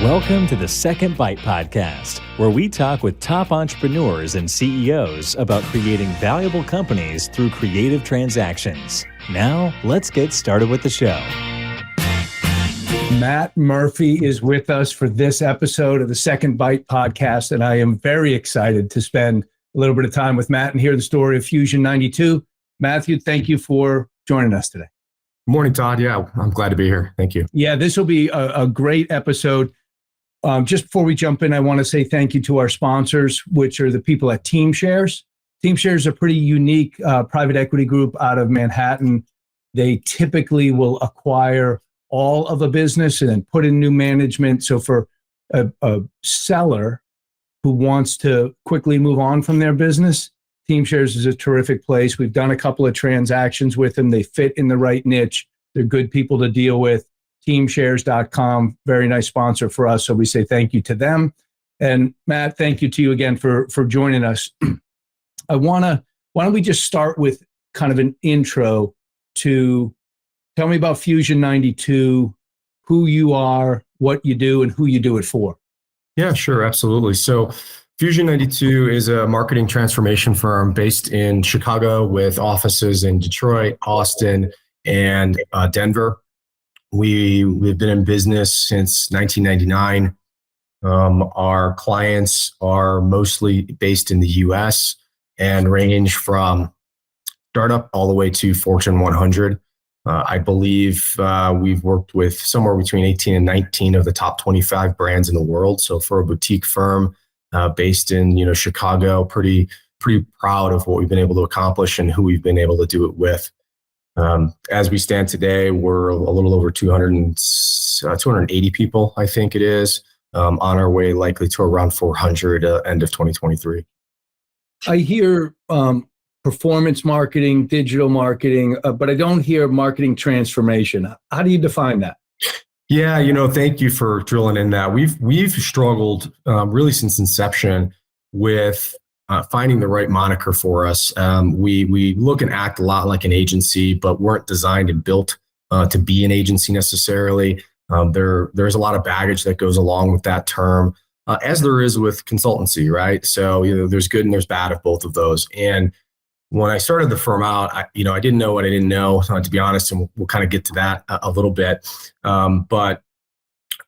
Welcome to the Second Bite Podcast, where we talk with top entrepreneurs and CEOs about creating valuable companies through creative transactions. Now, let's get started with the show. Matt Murphy is with us for this episode of the Second Bite Podcast, and I am very excited to spend a little bit of time with Matt and hear the story of Fusion 92. Matthew, thank you for joining us today. Good morning, Todd. Yeah, I'm glad to be here. Thank you. Yeah, this will be a great episode. Just before we jump in, I want to say thank you to our sponsors, which are the people at TeamShares. TeamShares is a pretty unique private equity group out of Manhattan. They typically will acquire all of a business and then put in new management. So for a seller who wants to quickly move on from their business, TeamShares is a terrific place. We've done a couple of transactions with them. They fit in the right niche. They're good people to deal with. Teamshares.com, very nice sponsor for us. So we say thank you to them. And Matt, thank you to you again for joining us. Why don't we just start with kind of an intro to tell me about Fusion 92, who you are, what you do, and who you do it for. Yeah, sure. Absolutely. So Fusion 92 is a marketing transformation firm based in Chicago with offices in Detroit, Austin, and Denver. We've been in business since 1999. Our clients are mostly based in the US and range from startup all the way to Fortune 100. I believe we've worked with somewhere between 18 and 19 of the top 25 brands in the world. So for a boutique firm based in Chicago, pretty proud of what we've been able to accomplish and who we've been able to do it with. As we stand today, we're a little over 280 people, I think it is, on our way likely to around 400 end of 2023. I hear performance marketing, digital marketing, but I don't hear marketing transformation. How do you define that? Yeah, thank you for drilling in that. We've struggled really since inception with finding the right moniker for us. We look and act a lot like an agency, but weren't designed and built to be an agency necessarily. There's a lot of baggage that goes along with that term, as there is with consultancy, right? So there's good and there's bad of both of those. And when I started the firm out, I didn't know what I didn't know, to be honest, and we'll kind of get to that a little bit. But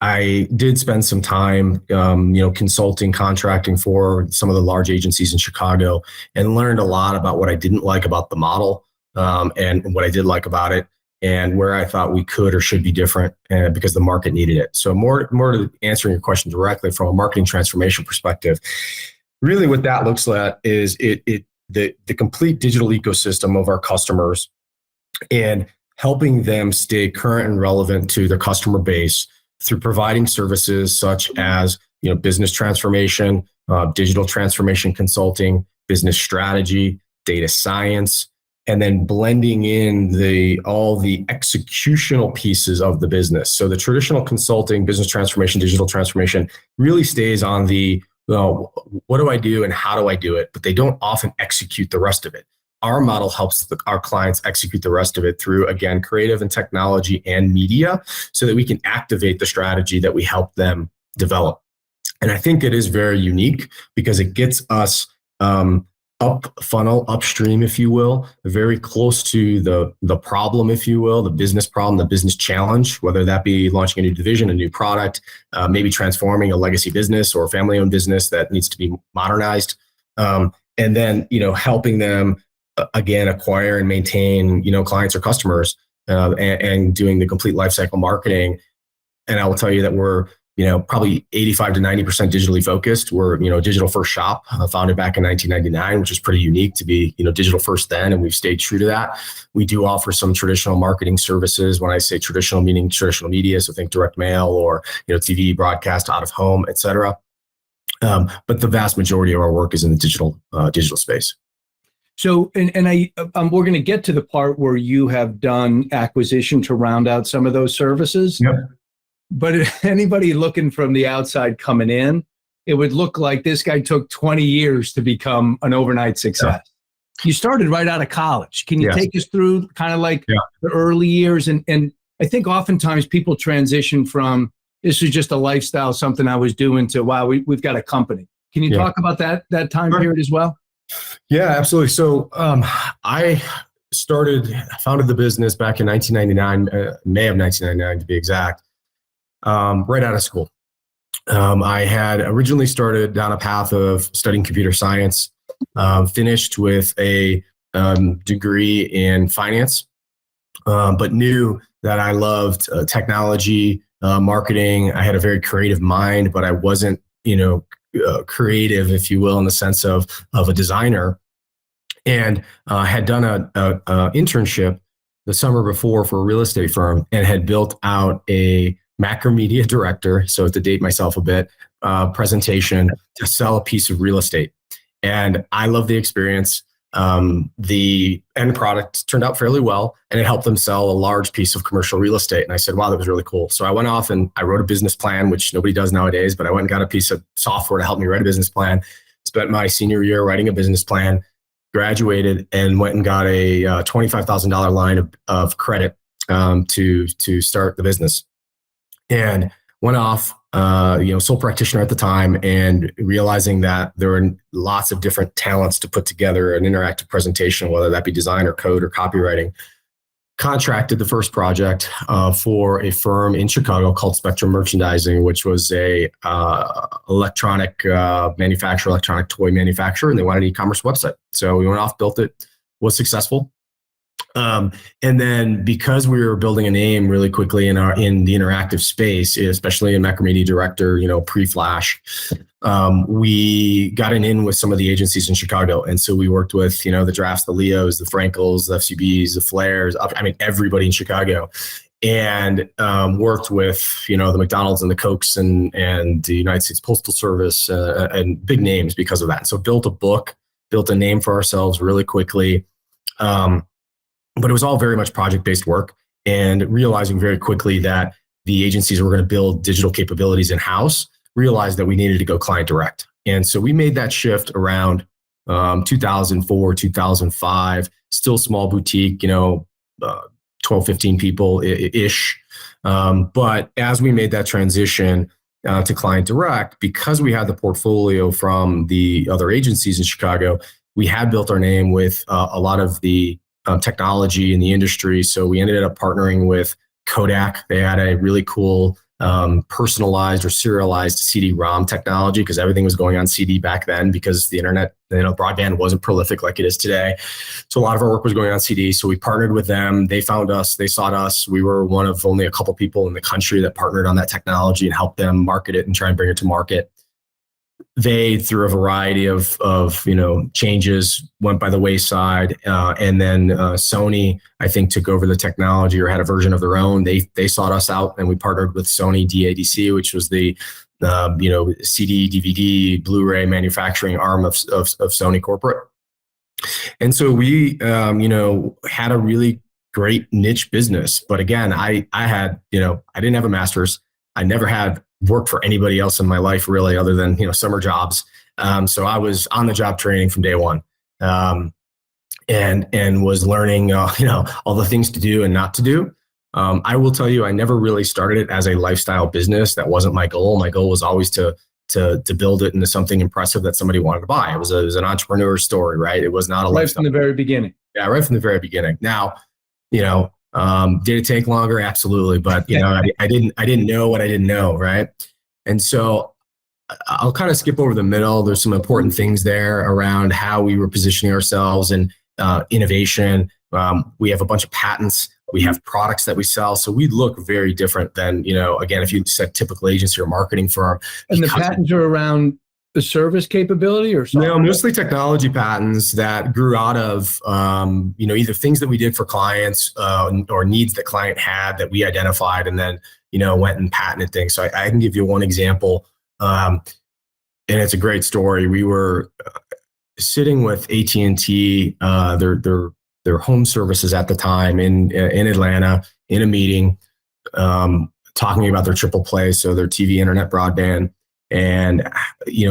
I did spend some time, consulting, contracting for some of the large agencies in Chicago, and learned a lot about what I didn't like about the model, and what I did like about it, and where I thought we could or should be different, because the market needed it. So more to answering your question directly from a marketing transformation perspective, really what that looks like is the complete digital ecosystem of our customers and helping them stay current and relevant to their customer base through providing services such as business transformation, digital transformation consulting, business strategy, data science, and then blending in all the executional pieces of the business. So the traditional consulting, business transformation, digital transformation really stays on the what do I do and how do I do it? But they don't often execute the rest of it. Our model helps our clients execute the rest of it through, again, creative and technology and media, so that we can activate the strategy that we help them develop. And I think it is very unique because it gets us up funnel, upstream, if you will, very close to the problem, if you will, the business problem, the business challenge, whether that be launching a new division, a new product, maybe transforming a legacy business or a family-owned business that needs to be modernized. And then, helping them again, acquire and maintain, clients or customers, and doing the complete lifecycle marketing. And I will tell you that we're, probably 85 to 90% digitally focused. We're, a digital first shop, founded back in 1999, which is pretty unique to be, digital first then. And we've stayed true to that. We do offer some traditional marketing services. When I say traditional, meaning traditional media. So think direct mail or, TV, broadcast, out of home, et cetera. But the vast majority of our work is in the digital space. So, and we're going to get to the part where you have done acquisition to round out some of those services. Yep. But anybody looking from the outside coming in, it would look like this guy took 20 years to become an overnight success. Yeah. You started right out of college. Can you take us through kind of like the early years? And I think oftentimes people transition from This was just a lifestyle, something I was doing to, wow, we've got a company. Can you talk about that time period as well? Yeah, absolutely. So I founded the business back in 1999, May of 1999 to be exact, right out of school. I had originally started down a path of studying computer science, finished with a degree in finance, but knew that I loved technology, marketing. I had a very creative mind, but I wasn't, creative, if you will, in the sense of a designer. And had done a internship the summer before for a real estate firm and had built out a macromedia director, so to date myself a bit, presentation to sell a piece of real estate. And I love the experience. The end product turned out fairly well, and it helped them sell a large piece of commercial real estate. And I said, wow, that was really cool. So I went off and I wrote a business plan, which nobody does nowadays, but I went and got a piece of software to help me write a business plan. Spent my senior year writing a business plan, graduated, and went and got a $25,000 line of credit to start the business. And went off, sole practitioner at the time, and realizing that there were lots of different talents to put together an interactive presentation, whether that be design or code or copywriting. Contracted the first project for a firm in Chicago called Spectrum Merchandising, which was a electronic toy manufacturer, and they wanted an e-commerce website. So we went off, built it, was successful. And then because we were building a name really quickly in the interactive space, especially in Macromedia Director, pre-Flash, we got an in with some of the agencies in Chicago. And so we worked with, the Drafts, the Leos, the Frankels, the FCBs, the Flares, everybody in Chicago, and worked with, the McDonald's and the Cokes and the United States Postal Service and big names because of that. So built a book, built a name for ourselves really quickly. But it was all very much project-based work, and realizing very quickly that the agencies were going to build digital capabilities in-house, realized that we needed to go client direct. And so we made that shift around 2004, 2005, still small boutique, 12, 15 people-ish. But as we made that transition to client direct, because we had the portfolio from the other agencies in Chicago, we had built our name with a lot of the technology in the industry. So we ended up partnering with Kodak. They had a really cool personalized or serialized CD-ROM technology, because everything was going on CD back then, because the internet, broadband wasn't prolific like it is today. So a lot of our work was going on CD. So we partnered with them. They found us. They sought us. We were one of only a couple people in the country that partnered on that technology and helped them market it and try and bring it to market. They, through a variety of changes, went by the wayside, and then Sony, I think, took over the technology or had a version of their own. They sought us out, and we partnered with Sony DADC, which was the CD, DVD, Blu-ray manufacturing arm of Sony corporate. And so we had a really great niche business. But again, I didn't have a master's. I never had worked for anybody else in my life, really, other than summer jobs. So I was on the job training from day one, and was learning all the things to do and not to do. I will tell you, I never really started it as a lifestyle business. That wasn't my goal. My goal was always to build it into something impressive that somebody wanted to buy. It was an entrepreneur story, right? It was not a lifestyle. Right from the very beginning. Yeah, right from the very beginning. Now, did it take longer? Absolutely. But, I didn't know what I didn't know. Right. And so I'll kind of skip over the middle. There's some important things there around how we were positioning ourselves and innovation. We have a bunch of patents. We have products that we sell. So we look very different than, again, if you said typical agency or marketing firm. And the patents are around the service capability or something? No, mostly technology patents that grew out of, either things that we did for clients or needs that client had that we identified and then, went and patented things. So I can give you one example, and it's a great story. We were sitting with AT&T, their home services at the time in Atlanta, in a meeting, talking about their triple play, so their TV, internet, broadband, and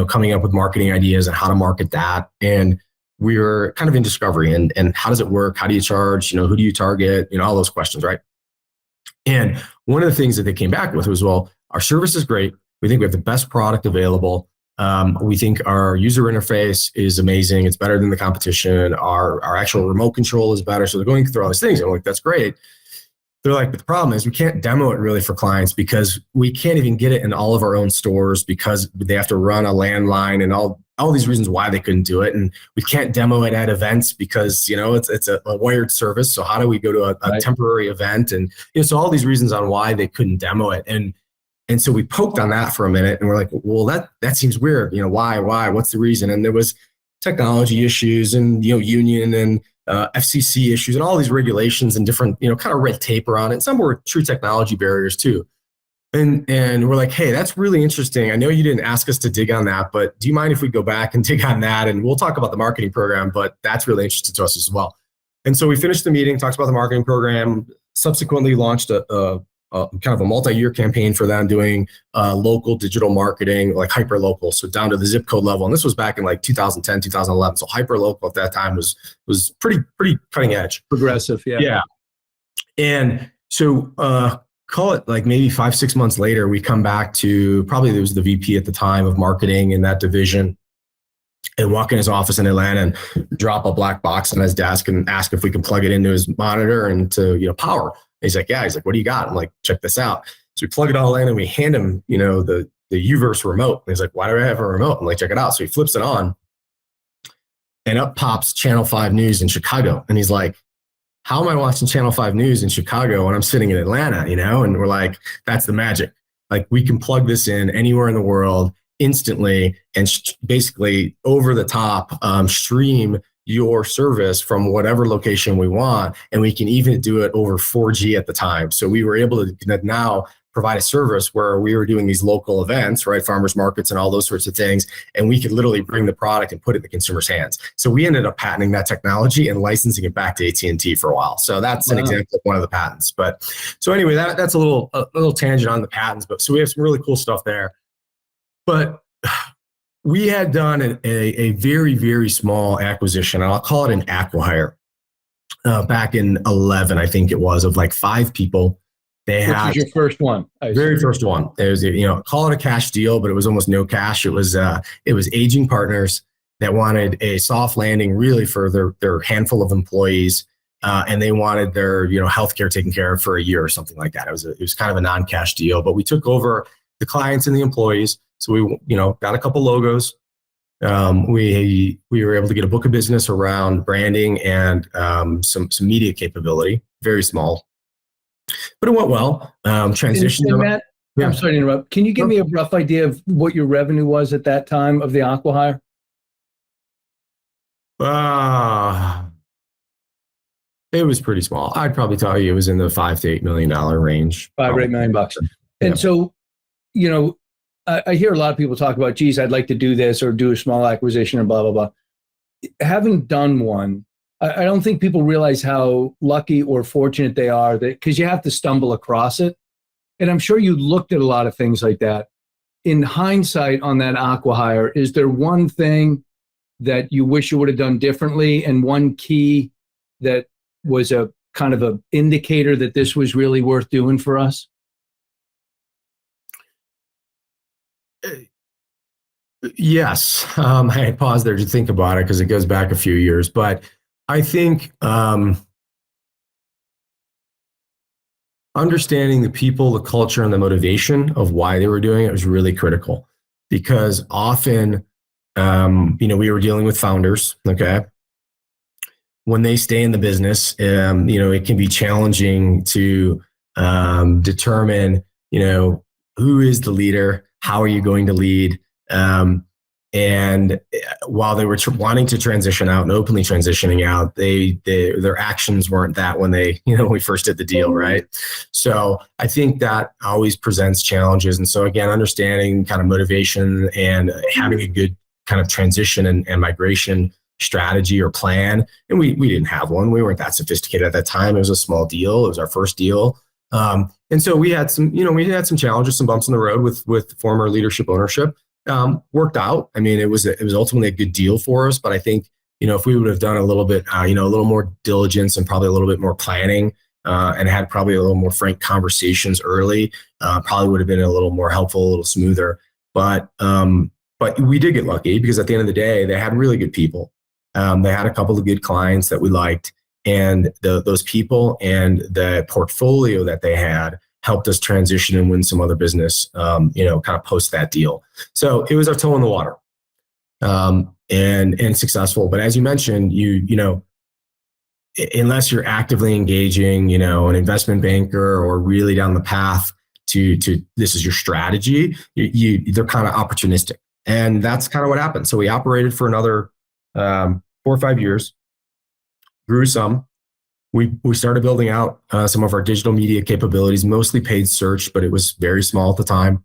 coming up with marketing ideas and how to market that. And we were kind of in discovery and how does it work? How do you charge? Who do you target? All those questions, right? And one of the things that they came back with was, well, our service is great. We think we have the best product available. We think our user interface is amazing. It's better than the competition. Our actual remote control is better. So they're going through all these things. And I'm like, that's great. They're like, but the problem is we can't demo it really for clients because we can't even get it in all of our own stores because they have to run a landline and all these reasons why they couldn't do it. And we can't demo it at events because, it's a wired service. So how do we go to a temporary event? And so all these reasons on why they couldn't demo it. And so we poked on that for a minute and we're like, well, that seems weird. Why, what's the reason? And there was technology issues and, union and FCC issues and all these regulations and different, kind of red tape around it. Some were true technology barriers too. And we're like, hey, that's really interesting. I know you didn't ask us to dig on that, but do you mind if we go back and dig on that? And we'll talk about the marketing program, but that's really interesting to us as well. And so we finished the meeting, talked about the marketing program, subsequently launched a kind of a multi-year campaign for them doing local digital marketing, like hyper local. So down to the zip code level. And this was back in like 2010, 2011. So hyper local at that time was pretty cutting edge. Progressive. Yeah. Yeah. And so call it like maybe 5-6 months later, we come back to probably there was the VP at the time of marketing in that division and walk in his office in Atlanta and drop a black box on his desk and ask if we can plug it into his monitor and to, power. He's like, yeah. He's like, what do you got? I'm like, check this out. So we plug it all in and we hand him, the Uverse remote. And he's like, why do I have a remote? I'm like, check it out. So he flips it on and up pops Channel 5 News in Chicago. And he's like, how am I watching Channel 5 News in Chicago when I'm sitting in Atlanta, And we're like, that's the magic. Like we can plug this in anywhere in the world instantly and basically over the top stream your service from whatever location we want. And we can even do it over 4G at the time. So we were able to now provide a service where we were doing these local events, right? Farmers markets and all those sorts of things. And we could literally bring the product and put it in the consumer's hands. So we ended up patenting that technology and licensing it back to AT&T for a while. So that's an example of one of the patents. But so anyway, that's a little tangent on the patents. But so we have some really cool stuff there. But we had done a very, very small acquisition, and I'll call it an acqui-hire, back in 2011, I think it was, of like 5 people. Which was your first one? Very first one. It was, call it a cash deal, but it was almost no cash. It was aging partners that wanted a soft landing really for their handful of employees, and they wanted their healthcare taken care of for a year or something like that. It was kind of a non-cash deal, but we took over the clients and the employees. So we, got a couple logos. We were able to get a book of business around branding and some media capability, very small, but it went well. Transition. Matt, yeah. I'm sorry to interrupt. Can you give me a rough idea of what your revenue was at that time of the acqui-hire? It was pretty small. I'd probably tell you it was in the $5 to $8 million range. $5 or $8 million. And so, I hear a lot of people talk about, geez, I'd like to do this or do a small acquisition or blah, blah, blah. Having done one, I don't think people realize how lucky or fortunate they are that because you have to stumble across it. And I'm sure you looked at a lot of things like that. In hindsight on that acqui-hire, is there one thing that you wish you would have done differently and one key that was a kind of an indicator that this was really worth doing for us? Yes. I had paused there to think about it because it goes back a few years, but I think understanding the people, the culture, and the motivation of why they were doing it was really critical because often, we were dealing with founders, okay? When they stay in the business, it can be challenging to determine, who is the leader, how are you going to lead? And while they were wanting to transition out and openly transitioning out, their actions weren't that when when we first did the deal, right? So I think that always presents challenges. And so again, understanding kind of motivation and having a good kind of transition and migration strategy or plan. And we didn't have one. We weren't that sophisticated at that time. It was a small deal. It was our first deal. And so we had some challenges, some bumps in the road with former leadership ownership. Worked out. I mean, it was ultimately a good deal for us, but I think, if we would have done a little bit, a little more diligence and probably a little bit more planning, and had probably a little more frank conversations early, probably would have been a little more helpful, a little smoother. But we did get lucky because at the end of the day, they had really good people. They had a couple of good clients that we liked, and those people and the portfolio that they had helped us transition and win some other business, kind of post that deal. So it was our toe in the water, and successful. But as you mentioned, unless you're actively engaging, an investment banker or really down the path to this is your strategy, they're kind of opportunistic. And that's kind of what happened. So we operated for another 4 or 5 years, grew some. We started building out some of our digital media capabilities, mostly paid search, but it was very small at the time.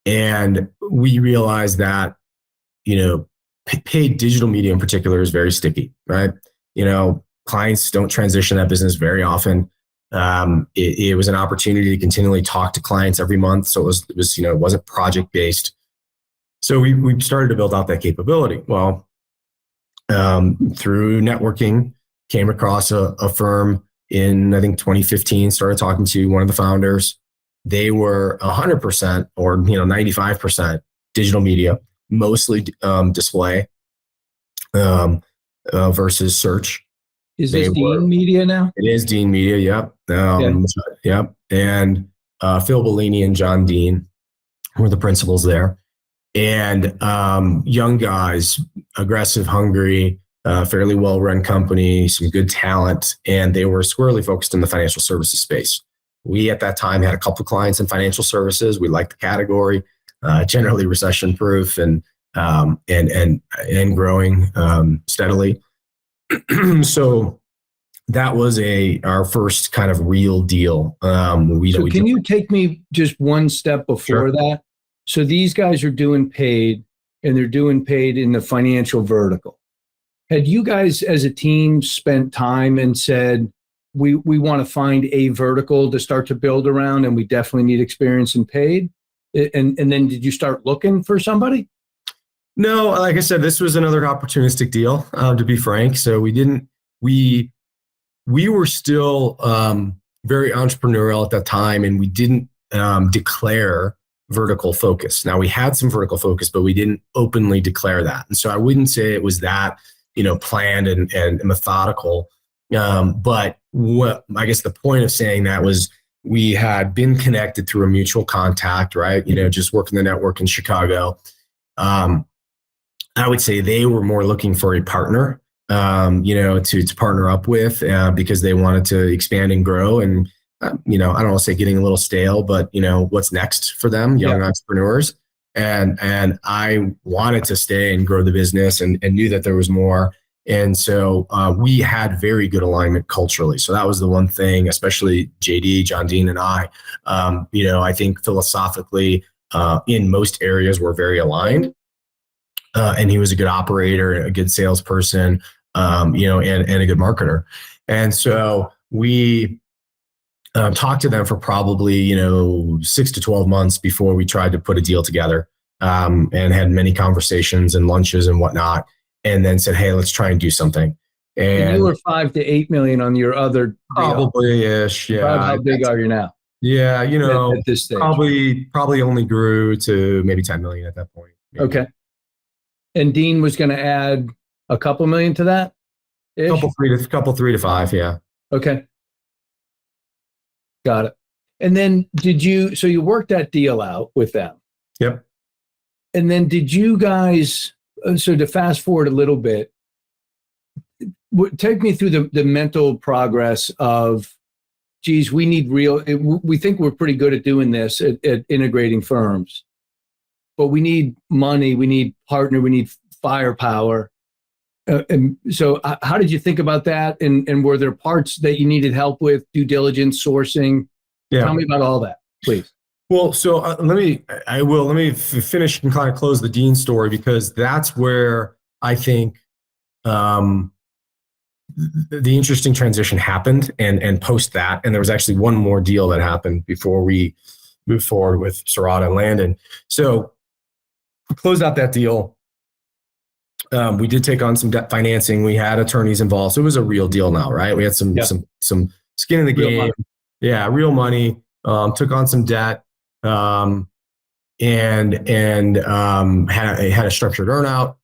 And we realized that, paid digital media in particular is very sticky, right? Clients don't transition that business very often. It was an opportunity to continually talk to clients every month. So it wasn't project based. So we started to build out that capability. Well, through networking, came across a firm in, I think, 2015, started talking to one of the founders. They were 100% or 95% digital media, mostly display versus search. Is this Dean Media now? It is Dean Media, yep. Yep. And Phil Bellini and John Dean were the principals there. And young guys, aggressive, hungry, fairly well-run company, some good talent, and they were squarely focused in the financial services space. We, at that time, had a couple of clients in financial services. We liked the category, generally recession-proof and growing steadily. So that was our first kind of real deal. Can you take me just one step before that? So these guys are doing paid, and they're doing paid in the financial vertical. Had you guys as a team spent time and said, we want to find a vertical to start to build around, and we definitely need experience in paid? And then did you start looking for somebody? No, like I said, this was another opportunistic deal, to be frank. So we were still very entrepreneurial at that time, and we didn't declare vertical focus. Now, we had some vertical focus, but we didn't openly declare that. And so I wouldn't say it was that, planned and methodical. But what I guess the point of saying that was we had been connected through a mutual contact, right? Just working the network in Chicago. I would say they were more looking for a partner, to partner up with because they wanted to expand and grow. And, I don't want to say getting a little stale, but, what's next for them, young entrepreneurs. And I wanted to stay and grow the business and knew that there was more. And so we had very good alignment culturally. So that was the one thing, especially JD, John Dean, and I, I think philosophically in most areas we're very aligned. And he was a good operator, a good salesperson, and a good marketer. And so we talked to them for probably, 6 to 12 months before we tried to put a deal together, and had many conversations and lunches and whatnot, and then said, hey, let's try and do something. And you were 5 to 8 million on your other deal. Probably-ish, yeah. How big are you now? Yeah, at this stage? Probably only grew to maybe 10 million at that point. Maybe. Okay. And Dean was going to add a couple million to that? Couple 3 to 5, yeah. Okay. Got it. And then so you worked that deal out with them? Yep. And then did you guys, so to fast forward a little bit, take me through the mental progress of, geez, we think we're pretty good at doing this, at integrating firms, but we need money, we need partner, we need firepower. And so how did you think about that? And were there parts that you needed help with, due diligence, sourcing? Yeah. Tell me about all that, please. Well, so let me finish and kind of close the Dean story, because that's where I think the interesting transition happened, and post that. And there was actually one more deal that happened before we moved forward with Serrata and Landon. So we closed out that deal. We did take on some debt financing. We had attorneys involved. So it was a real deal now, right? We had some skin in the Real game. money. Yeah, real money. Took on some debt, and had a structured earnout.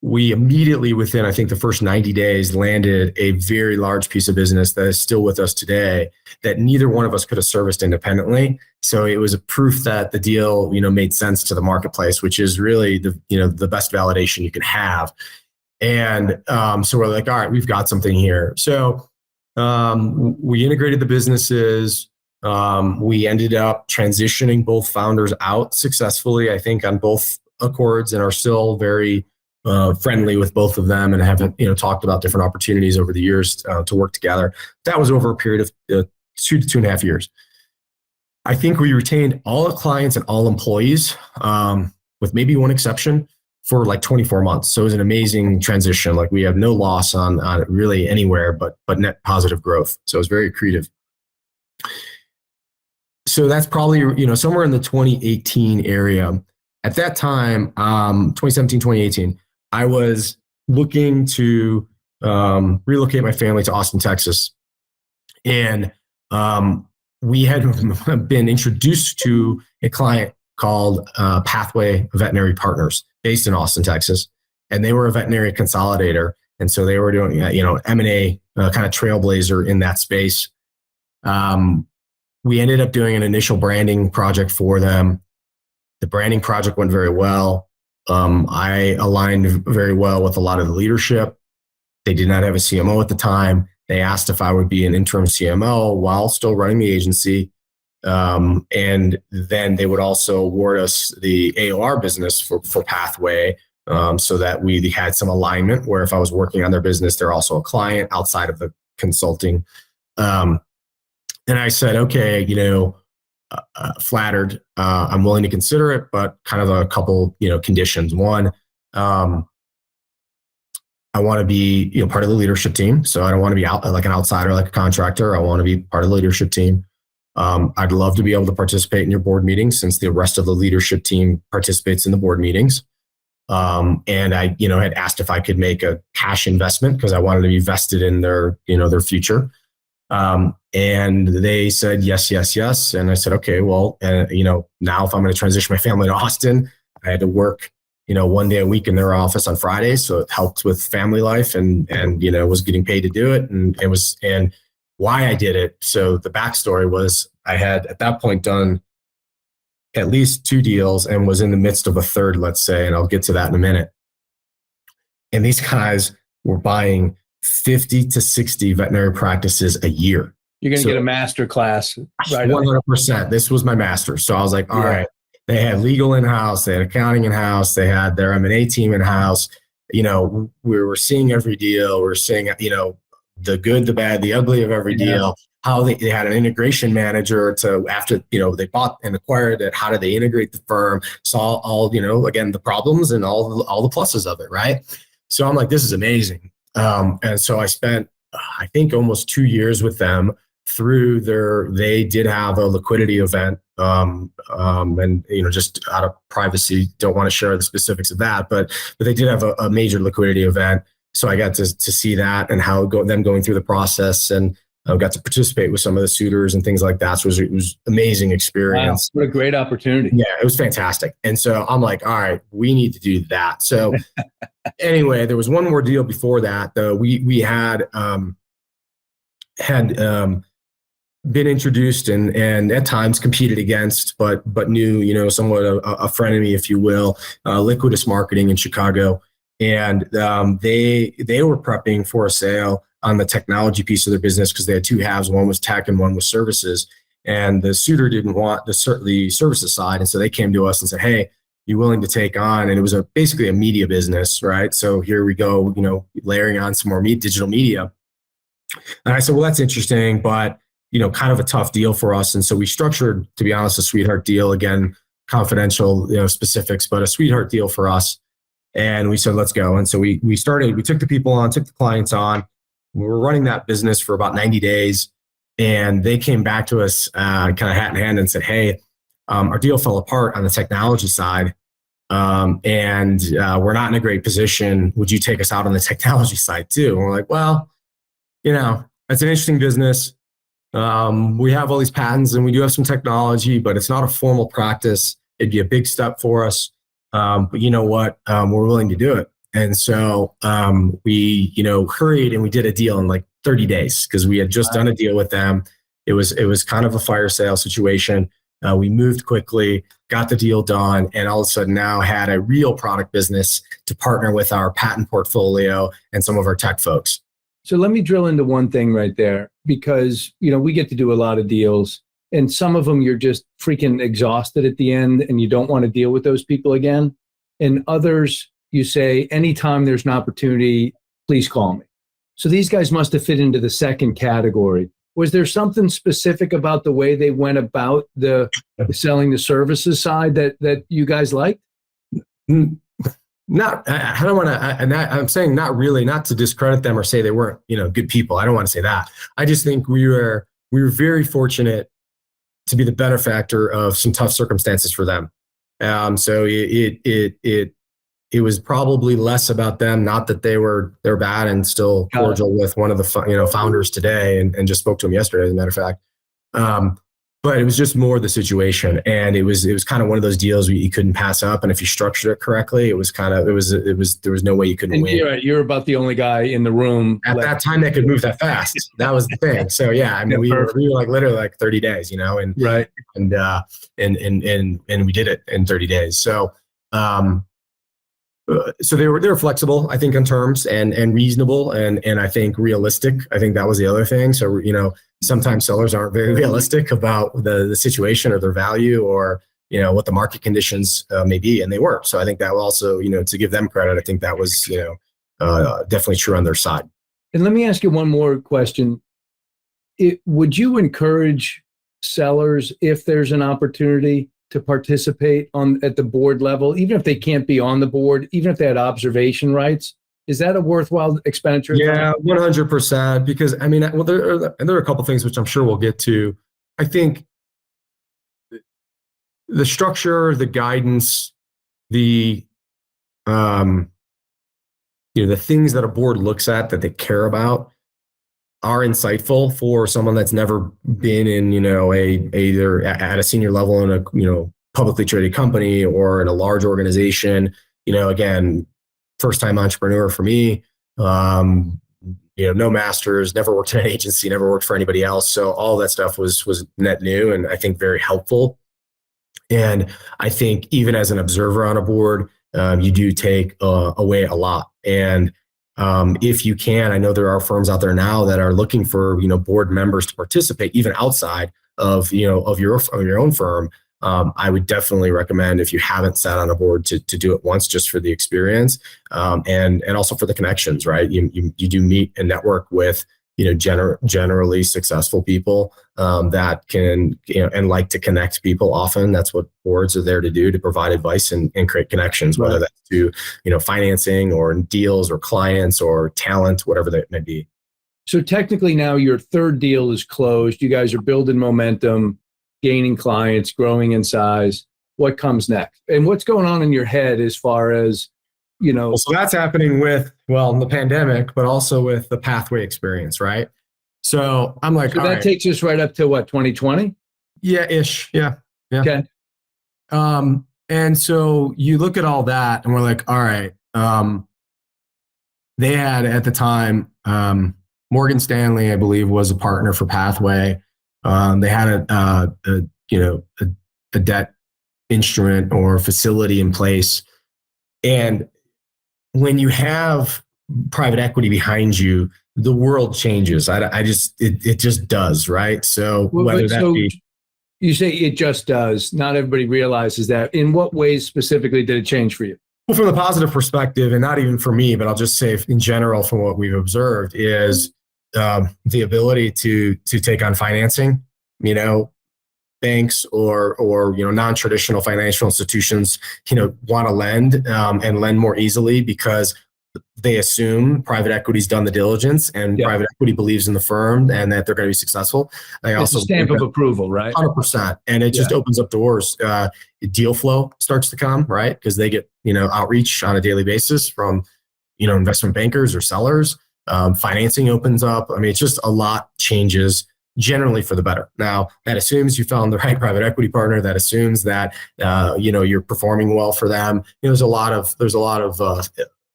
We immediately, within I think the first 90 days, landed a very large piece of business that is still with us today that neither one of us could have serviced independently. So it was a proof that the deal, made sense to the marketplace, which is really the best validation you can have. And so we're like, all right, we've got something here. So we integrated the businesses. We ended up transitioning both founders out successfully, I think, on both accords, and are still very friendly with both of them, and have talked about different opportunities over the years to work together. That was over a period of 2 to 2.5 years. I think we retained all the clients and all employees, with maybe one exception, for like 24 months. So it was an amazing transition. Like, we have no loss on really anywhere, but net positive growth. So it was very accretive. So that's probably, somewhere in the 2018 area. At that time, 2017, 2018, I was looking to relocate my family to Austin, Texas. And we had been introduced to a client called Pathway Veterinary Partners, based in Austin, Texas. And they were a veterinary consolidator. And so they were doing, M&A kind of trailblazer in that space. We ended up doing an initial branding project for them. The branding project went very well. I aligned very well with a lot of the leadership. They did not have a CMO at the time. They asked if I would be an interim CMO while still running the agency. And then they would also award us the AOR business for Pathway, so that we had some alignment where if I was working on their business, they're also a client outside of the consulting. And I said, okay, flattered. I'm willing to consider it, but kind of a couple, conditions. One, I want to be, part of the leadership team. So I don't want to be out like an outsider, like a contractor. I want to be part of the leadership team. I'd love to be able to participate in your board meetings, since the rest of the leadership team participates in the board meetings. And I, had asked if I could make a cash investment because I wanted to be vested in their, their future. And they said, yes, yes, yes. And I said, okay, well, now if I'm going to transition my family to Austin, I had to work, 1 day a week in their office on Fridays. So it helped with family life and was getting paid to do it. And why I did it. So the backstory was I had at that point done at least 2 deals and was in the midst of a third, let's say, and I'll get to that in a minute. And these guys were buying 50 to 60 veterinary practices a year. You're going to get a master class. Right. 100%. This was my master. So I was like, all right, they had legal in-house, they had accounting in-house, they had their M&A team in-house. We were seeing every deal. We were seeing, the good, the bad, the ugly of every deal. How they had an integration manager to, after, they bought and acquired it, how did they integrate the firm, saw all, again, the problems and all the pluses of it. Right. So I'm like, this is amazing. And so I spent, I think, almost 2 years with them through they did have a liquidity event. And, just out of privacy, don't want to share the specifics of that, but they did have a major liquidity event. So I got to see that and them going through the process, and got to participate with some of the suitors and things like that. So it was amazing experience. Wow, what a great opportunity. Yeah, it was fantastic. And so I'm like, all right, we need to do that. So anyway, there was one more deal before that, though. We had been introduced and at times competed against, but knew, somewhat a frenemy, if you will, Liquidus Marketing in Chicago. And they were prepping for a sale on the technology piece of their business because they had 2 halves. One was tech and one was services. And the suitor didn't want the services side. And so they came to us and said, hey, you willing to take on? And it was basically a media business, right? So here we go, layering on some more digital media. And I said, well, that's interesting, but, kind of a tough deal for us. And so we structured, to be honest, a sweetheart deal, again, confidential, specifics, but a sweetheart deal for us. And we said, let's go. And so we took the people on, took the clients on. We were running that business for about 90 days. And they came back to us kind of hat in hand and said, hey, our deal fell apart on the technology side. And we're not in a great position. Would you take us out on the technology side too? And we're like, well, that's an interesting business. we have all these patents and we do have some technology, but it's not a formal practice. It'd be a big step for us. But you know what? We're willing to do it. And so we, hurried and we did a deal in like 30 days because we had just done a deal with them. It was kind of a fire sale situation. We moved quickly, got the deal done, and all of a sudden now had a real product business to partner with our patent portfolio and some of our tech folks. So let me drill into one thing right there, because, we get to do a lot of deals, and some of them you're just freaking exhausted at the end and you don't want to deal with those people again. And others, you say, anytime there's an opportunity, please call me. So these guys must have fit into the second category. Was there something specific about the way they went about the selling the services side that you guys liked? Not, I don't want to, I'm saying not really, not to discredit them or say they weren't, good people. I don't want to say that. I just think we were very fortunate to be the benefactor of some tough circumstances for them. So it was probably less about them, not that they're bad, and still cordial with one of the founders today, and just spoke to him yesterday, as a matter of fact. But it was just more the situation, and it was kind of one of those deals you couldn't pass up. And if you structured it correctly, there was no way you couldn't win. You're about the only guy in the room at that time that could move that fast. That was the thing. So yeah, I mean, we were like literally like 30 days, and right, and we did it in 30 days. So so they were flexible, I think, on terms and reasonable and I think realistic. I think that was the other thing. So sometimes sellers aren't very realistic about the situation or their value or what the market conditions may be, and they weren't. So I think that will also to give them credit, I think that was definitely true on their side. And let me ask you one more question. Would you encourage sellers, if there's an opportunity, to participate at the board level, even if they can't be on the board, even if they had observation rights? Is that a worthwhile expenditure? Yeah, 100%. Because I mean, well, there are a couple of things which I'm sure we'll get to. I think the structure, the guidance, the things that a board looks at that they care about are insightful for someone that's never been in, either at a senior level in a, publicly traded company or in a large organization. Again, first time entrepreneur for me, no masters, never worked in an agency, never worked for anybody else. So all that stuff was net new and I think very helpful. And I think even as an observer on a board, you do take away a lot. And if you can, I know there are firms out there now that are looking for, board members to participate even outside of, of your own firm. I would definitely recommend, if you haven't sat on a board, to do it once, just for the experience, and also for the connections, right? You do meet and network with, generally successful people that can, and like to connect people often. That's what boards are there to do, to provide advice and create connections, whether that's to, financing or deals or clients or talent, whatever that may be. So technically now your third deal is closed. You guys are building momentum, gaining clients, growing in size. What comes next? And what's going on in your head as far as, Well, so that's happening with, the pandemic, but also with the pathway experience, right? So I'm like, so that takes us right up to what, 2020? Yeah, ish. Yeah. Okay. And so you look at all that and we're like, all right, they had at the time, Morgan Stanley, I believe, was a partner for Pathway. They had a debt instrument or facility in place. And when you have private equity behind you, the world changes. It just does, right? So you say it just does. Not everybody realizes that. In what ways specifically did it change for you? Well, from the positive perspective, and not even for me, but I'll just say in general, from what we've observed, is the ability to take on financing. Banks or non-traditional financial institutions, want to lend and lend more easily because they assume private equity's done the diligence and private equity believes in the firm and that they're going to be successful. They also a stamp of approval, right? 100%. And it just opens up doors. Deal flow starts to come, right? Because they get, outreach on a daily basis from, investment bankers or sellers. Financing opens up. I mean, it's just a lot changes. generally for the better. Now, that assumes you found the right private equity partner. That assumes that you're performing well for them. There's a lot of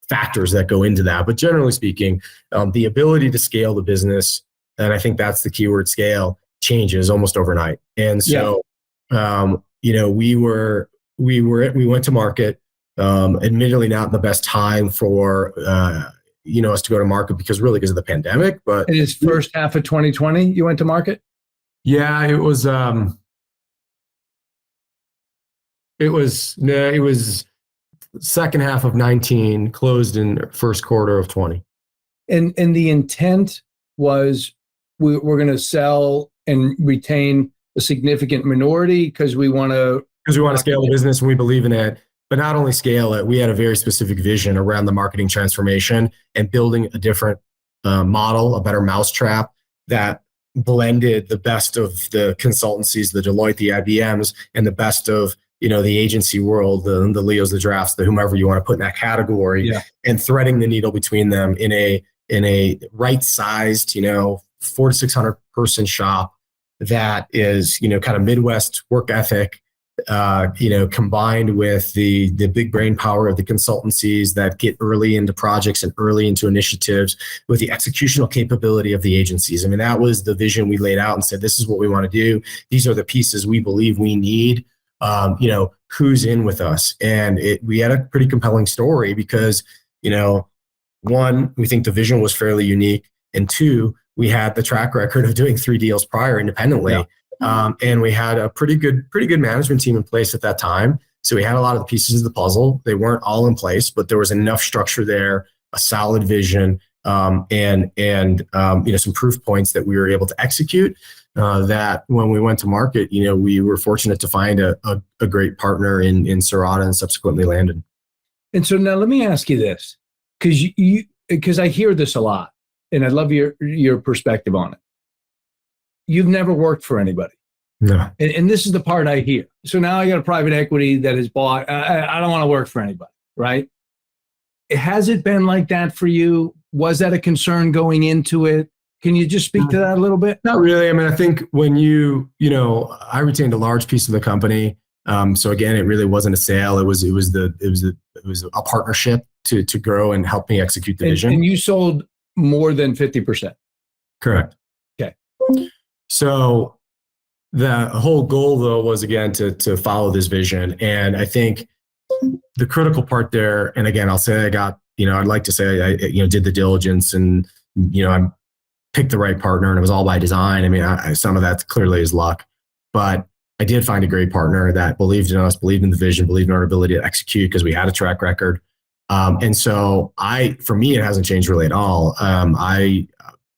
factors that go into that. But generally speaking, the ability to scale the business, and I think that's the keyword, scale, changes almost overnight. And so, we went to market. Admittedly, not the best time for us to go to market because of the pandemic. But in its first half of 2020, you went to market. Yeah, it was second half of 19, closed in first quarter of 20. And the intent was we're going to sell and retain a significant minority because we want to scale the business and we believe in it. But not only scale it, we had a very specific vision around the marketing transformation and building a different model, a better mousetrap that blended the best of the consultancies, the Deloitte, the IBMs, and the best of the agency world, the Leos, the Drafts, the whomever you want to put in that category, and threading the needle between them in a right-sized, 400 to 600 person shop that is kind of Midwest work ethic. Combined with the big brain power of the consultancies that get early into projects and early into initiatives with the executional capability of the agencies. I mean, that was the vision we laid out and said, this is what we want to do. These are the pieces we believe we need. Who's in with us? And we had a pretty compelling story because, one, we think the vision was fairly unique. And two, we had the track record of doing 3 deals prior independently. Yeah. And we had a pretty good management team in place at that time. So we had a lot of the pieces of the puzzle. They weren't all in place, but there was enough structure there, a solid vision, and some proof points that we were able to execute. That when we went to market, we were fortunate to find a great partner in Serata and subsequently landed. And so now let me ask you this, because I hear this a lot, and I'd love your perspective on it. You've never worked for anybody. No. And this is the part I hear. So now I got a private equity that has bought, I don't want to work for anybody, right? Has it been like that for you? Was that a concern going into it? Can you just speak to that a little bit? Not really. I mean, I think when I retained a large piece of the company. So again, it really wasn't a sale. It was a partnership to grow and help me execute the vision. And you sold more than 50%. Correct. Okay. So the whole goal, though, was again to follow this vision. And I think the critical part there, and again, I'll say I got, I'd like to say I did the diligence and I picked the right partner, and it was all by design. I mean, some of that clearly is luck, but I did find a great partner that believed in us, believed in the vision, believed in our ability to execute because we had a track record. And so for me, it hasn't changed really at all.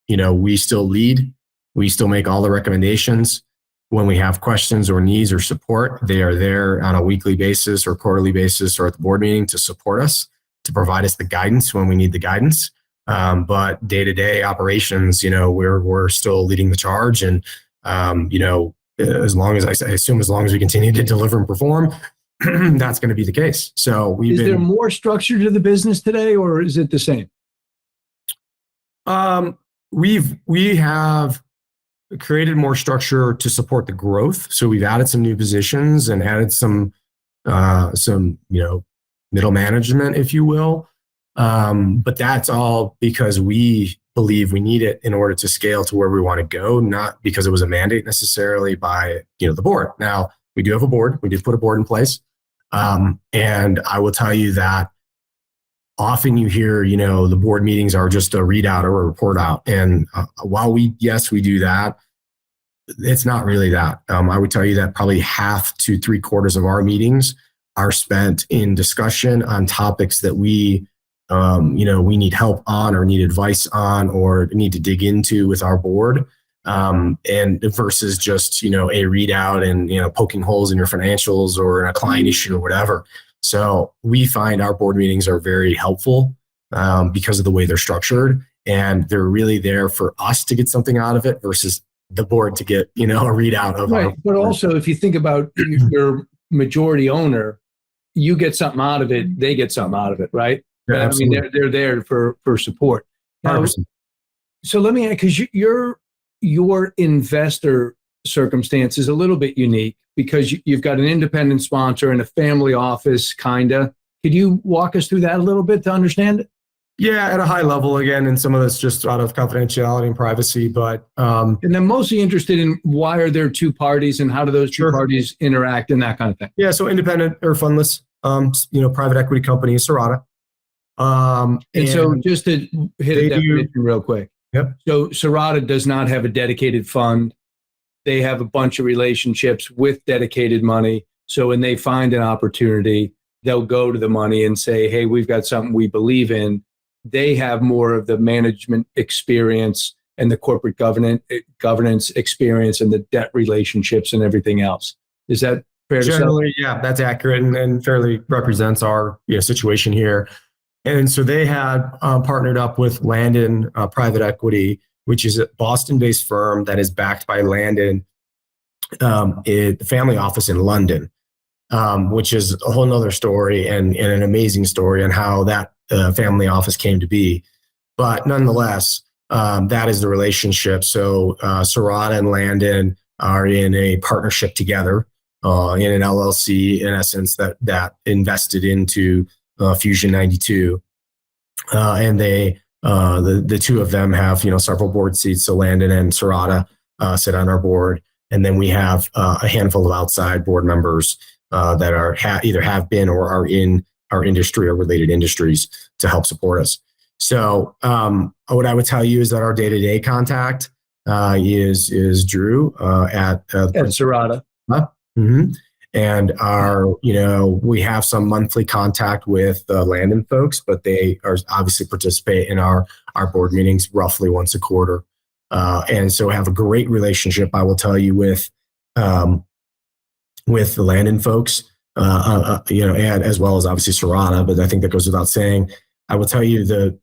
We still lead. We still make all the recommendations. When we have questions or needs or support, they are there on a weekly basis or quarterly basis or at the board meeting to support us, to provide us the guidance when we need the guidance. But day-to-day operations, we're still leading the charge. And, as long as as long as we continue to deliver and perform, that's going to be the case. So is there more structure to the business today, or is it the same? We have created more structure to support the growth. So we've added some new positions and added some middle management, if you will. But that's all because we believe we need it in order to scale to where we want to go, not because it was a mandate necessarily by the board. Now, we do have a board. We did put a board in place. And I will tell you that often you hear, the board meetings are just a readout or a report out. And while we do that, it's not really that. I would tell you that probably half to 3/4 of our meetings are spent in discussion on topics that we need help on or need advice on or need to dig into with our board. And versus just, a readout and, poking holes in your financials or a client issue or whatever. So we find our board meetings are very helpful because of the way they're structured, and they're really there for us to get something out of it versus the board to get, a readout of right. But also, if you think about your majority owner, you get something out of it, they get something out of it, right? Yeah, I mean, they're there for support. Now, so let me ask, because your investor circumstance is a little bit unique because you've got an independent sponsor and a family office, kinda. Could you walk us through that a little bit to understand it? Yeah, at a high level again, and some of that's just out of confidentiality and privacy. But and I'm mostly interested in why are there two parties and how do those two parties interact and that kind of thing. Yeah, so independent or fundless, private equity company, Serata. And so just to hit a definition real quick. Yep. So Serata does not have a dedicated fund. They have a bunch of relationships with dedicated money. So when they find an opportunity, they'll go to the money and say, hey, we've got something we believe in. They have more of the management experience and the corporate governance experience and the debt relationships and everything else. Is that fair to say? Generally, yeah, that's accurate and fairly represents our situation here. And so they had partnered up with Landon Private Equity, which is a Boston-based firm that is backed by Landon, the family office in London, which is a whole nother story and an amazing story on how that family office came to be. But nonetheless, that is the relationship. So Serata and Landon are in a partnership together in an LLC, in essence, that invested into Fusion 92. And they, the two of them have, several board seats. So Landon and Serata sit on our board. And then we have a handful of outside board members that are either have been or are in our industry or related industries to help support us. So what I would tell you is that our day-to-day contact is Drew at Serata. Mm-hmm. And we have some monthly contact with the Landon folks, but they are obviously participate in our board meetings roughly once a quarter. And so have a great relationship, I will tell you, with the Landon folks, and as well as obviously Serata, but I think that goes without saying. I will tell you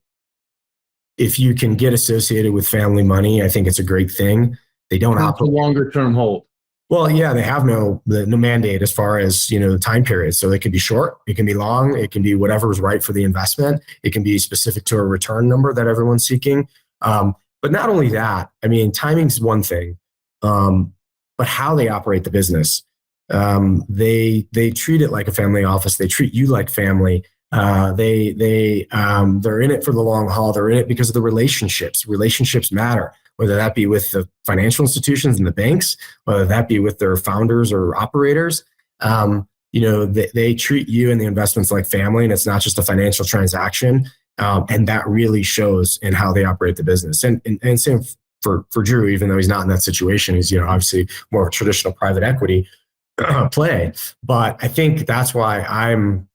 if you can get associated with family money, I think it's a great thing. They don't operate a longer term hold. Well, yeah, they have no mandate as far as, the time period. So it can be short, it can be long, it can be whatever is right for the investment. It can be specific to a return number that everyone's seeking. But not only that, timing's one thing, but how they operate the business. They treat it like a family office. They treat you like family. They're in it for the long haul. They're in it because of the relationships. Relationships matter, whether that be with the financial institutions and the banks, whether that be with their founders or operators. They treat you and the investments like family, and it's not just a financial transaction. And that really shows in how they operate the business. And same for Drew, even though he's not in that situation, he's, obviously more of a traditional private equity play. But I think that's why I'm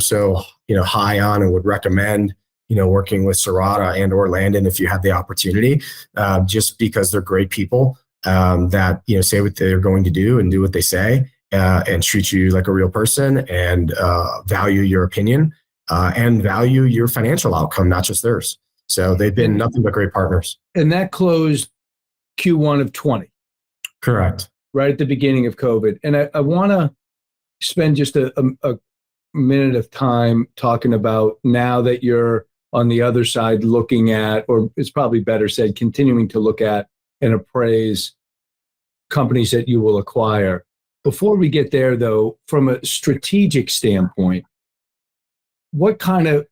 so, high on and would recommend, working with Serata and or Landon if you have the opportunity, just because they're great people that, say what they're going to do and do what they say, and treat you like a real person and value your opinion and value your financial outcome, not just theirs. So they've been nothing but great partners. And that closed Q1 of 20. Correct. Right at the beginning of COVID. And I want to spend just a minute of time talking about, now that you're on the other side looking at, or it's probably better said, continuing to look at and appraise companies that you will acquire. Before we get there, though, from a strategic standpoint, what kind of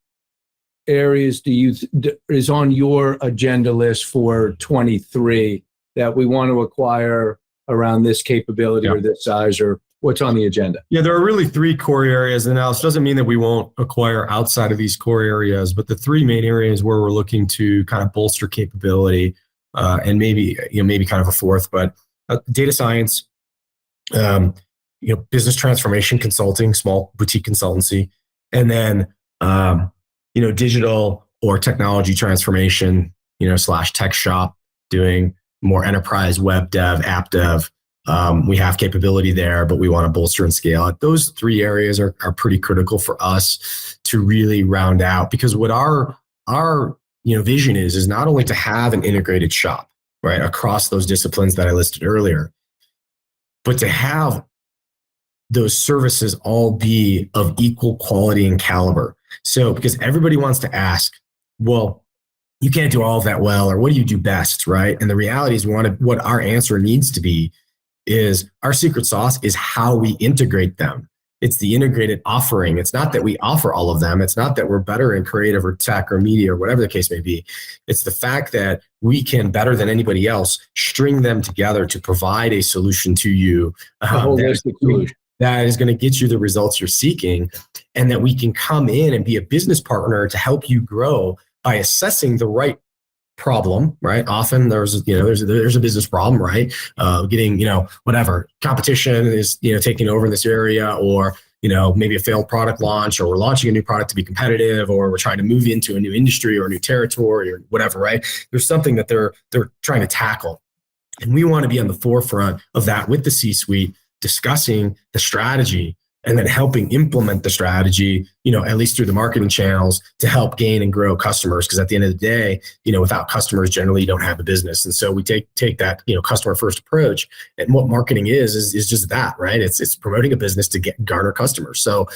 areas is on your agenda list for 23 that we want to acquire around this capability or this size, or what's on the agenda? Yeah, there are really three core areas. And now this doesn't mean that we won't acquire outside of these core areas, but the three main areas where we're looking to kind of bolster capability, and maybe kind of a fourth, but data science, business transformation consulting, small boutique consultancy, and then, digital or technology transformation, / tech shop, doing more enterprise web dev, app dev. We have capability there, but we want to bolster and scale it. Those three areas are pretty critical for us to really round out, because what our vision is not only to have an integrated shop, right, across those disciplines that I listed earlier, but to have those services all be of equal quality and caliber. So, because everybody wants to ask, well, you can't do all of that well, or what do you do best, right? And the reality is what our answer needs to be is our secret sauce is how we integrate them. It's the integrated offering. It's not that we offer all of them. It's not that we're better in creative or tech or media or whatever the case may be. It's the fact that we can, better than anybody else, string them together to provide a solution to you that is going to get you the results you're seeking, and that we can come in and be a business partner to help you grow by assessing the right problem, right? Often there's a business problem, right? Getting, whatever competition is, taking over in this area, or, maybe a failed product launch, or we're launching a new product to be competitive, or we're trying to move into a new industry or a new territory or whatever, right? There's something that they're trying to tackle. And we want to be on the forefront of that with the C-suite, discussing the strategy and then helping implement the strategy, at least through the marketing channels, to help gain and grow customers. Because at the end of the day, without customers, generally you don't have a business. And so we take that, customer first approach. And what marketing is just that, right? It's promoting a business to garner customers. So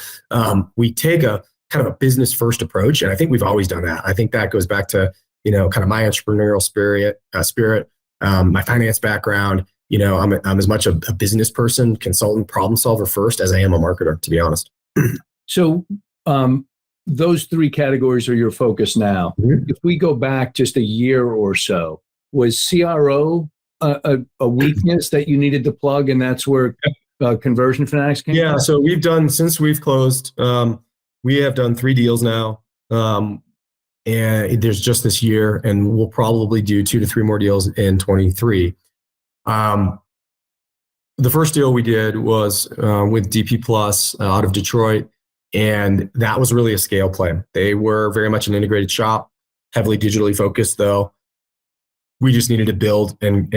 we take a kind of a business first approach. And I think we've always done that. I think that goes back to, kind of my entrepreneurial spirit, my finance background. I'm as much a business person, consultant, problem solver first as I am a marketer, to be honest. So those three categories are your focus now. Mm-hmm. If we go back just a year or so, was CRO a weakness that you needed to plug, and that's where Conversion Fanatics came from? Yeah, so since we've closed, we have done 3 deals now. And there's just this year, and we'll probably do 2 to 3 more deals in 23. The first deal we did was with DP Plus out of Detroit, and that was really a scale play. They were very much an integrated shop, heavily digitally focused though. We just needed to build and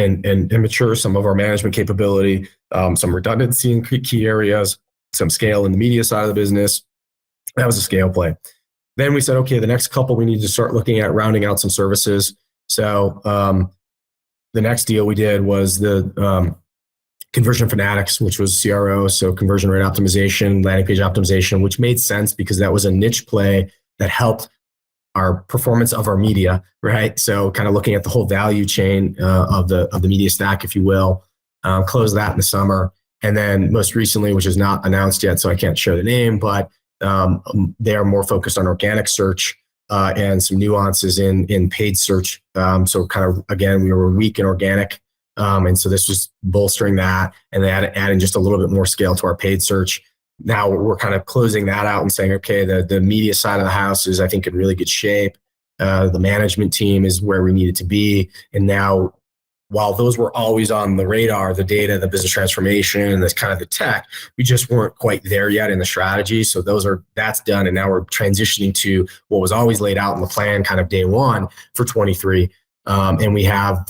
mature some of our management capability, some redundancy in key areas, some scale in the media side of the business. That was a scale play. Then we said, okay, the next couple we need to start looking at rounding out some services. So the next deal we did was the Conversion Fanatics, which was CRO, so conversion rate optimization, landing page optimization, which made sense because that was a niche play that helped our performance of our media, right? So kind of looking at the whole value chain of the media stack, if you will. Closed that in the summer. And then most recently, which is not announced yet, so I can't share the name, but they are more focused on organic search and some nuances in paid search. So kind of, again, we were weak in organic. And so this was bolstering that, and adding just a little bit more scale to our paid search. Now we're kind of closing that out and saying, okay, the media side of the house is, I think, in really good shape. The management team is where we need it to be. And now, while those were always on the radar, the data, the business transformation, that's kind of the tech, we just weren't quite there yet in the strategy. So that's done. And now we're transitioning to what was always laid out in the plan kind of day one for 23. And we have,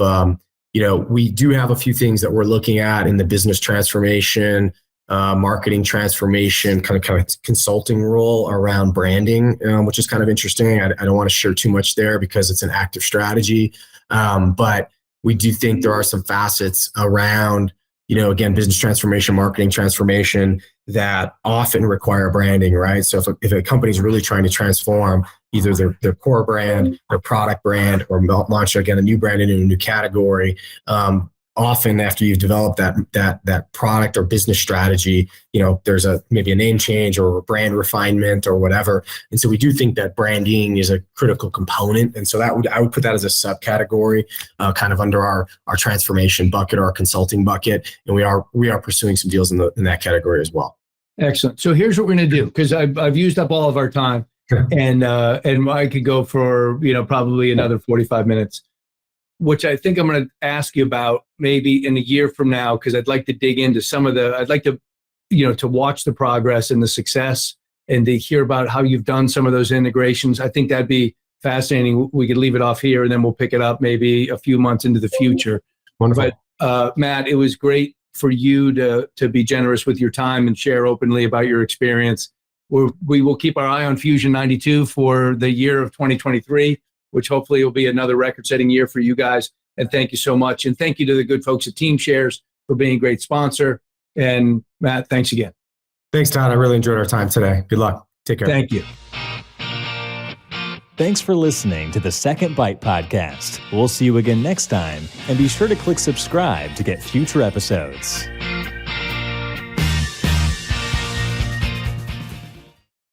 we do have a few things that we're looking at in the business transformation, marketing transformation, kind of consulting role around branding, which is kind of interesting. I don't want to share too much there because it's an active strategy. But we do think there are some facets around, again, business transformation, marketing transformation that often require branding, right? So if a company's really trying to transform either their core brand, their product brand, or launch, again, a new brand into a new category, often after you've developed that product or business strategy, there's maybe a name change or a brand refinement or whatever. And so we do think that branding is a critical component. And so I would put that as a subcategory, kind of under our transformation bucket or our consulting bucket. And we are pursuing some deals in that category as well. Excellent. So here's what we're going to do, because I've used up all of our time, and I could go for probably another 45 minutes. Which I think I'm going to ask you about maybe in a year from now, because I'd like to dig into I'd like to, to watch the progress and the success, and to hear about how you've done some of those integrations. I think that'd be fascinating. We could leave it off here, and then we'll pick it up maybe a few months into the future. Wonderful. But Matt, it was great for you to be generous with your time and share openly about your experience. We will keep our eye on Fusion 92 for the year of 2023. Which hopefully will be another record-setting year for you guys. And thank you so much. And thank you to the good folks at TeamShares for being a great sponsor. And Matt, thanks again. Thanks, Todd. I really enjoyed our time today. Good luck. Take care. Thank you. Thanks for listening to the Second Bite podcast. We'll see you again next time, and be sure to click subscribe to get future episodes.